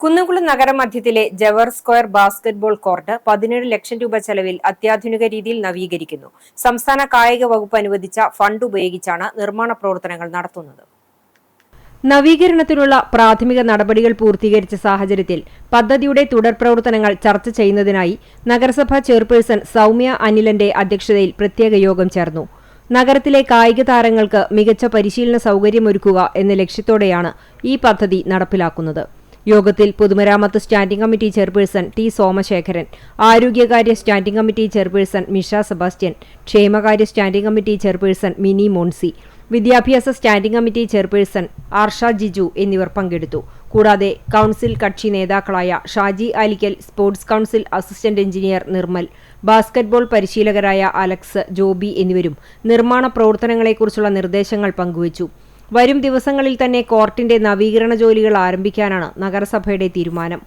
കുന്നംകുളം നഗരമധ്യത്തിലെ Jawahar square basketball court 17 ലക്ഷം രൂപ ചെലവിൽ അത്യാധുനിക രീതിയിൽ നവീകരിക്കുന്നു. സംസ്ഥാന കായിക വകുപ്പ് അനുവദിച്ച ഫണ്ട് ഉപയോഗിച്ചാണ് നിർമ്മാണ പ്രവർത്തനങ്ങൾ നടത്തുന്നത്. നവീകരണത്തിനുള്ള പ്രാഥമിക നടപടികൾ പൂർത്തീകരിച്ച സാഹചര്യത്തിൽ പദ്ധതിയുടെ തുടർ പ്രവർത്തനങ്ങൾ ചർച്ച ചെയ്യുന്നതിനായി നഗരസഭാ ചെയർപേഴ്സൺ സൗമ്യ അനിലന്റെ അധ്യക്ഷതയിൽ പ്രത്യേക യോഗം ചേർന്നു. നഗരത്തിലെ കായിക താരങ്ങൾക്ക് മികച്ച പരിശീലന സൗകര്യമൊരുക്കുക എന്ന ലക്ഷ്യത്തോടെയാണ് ഈ പദ്ധതി നടപ്പിലാക്കുന്നത്. യോഗത്തിൽ പൊതുമരാമത്ത് standing committee chairperson T Somasekharan, ആരോഗ്യകാര്യ standing committee chairperson Misha Sebastian, ക്ഷേമകാര്യ standing committee chairperson Mini Moncy, വിദ്യാഭ്യാസ standing committee chairperson Arsha Jiju എന്നിവർ പങ്കെടുത്തു. കൂടാതെ കൌൺസിൽ കക്ഷി നേതാക്കളായ Shaji Alikkal, sports council assistant engineer Nirmal, basketball പരിശീലകരായ അലക്സ്, ജോബി എന്നിവരും നിർമ്മാണ പ്രവർത്തനങ്ങളെക്കുറിച്ചുള്ള നിർദ്ദേശങ്ങൾ പങ്കുവച്ചു. വരും ദിവസങ്ങളിൽ തന്നെ കോർട്ടിന്റെ നവീകരണ ജോലികൾ ആരംഭിക്കാനാണ് നഗരസഭയുടെ തീരുമാനം.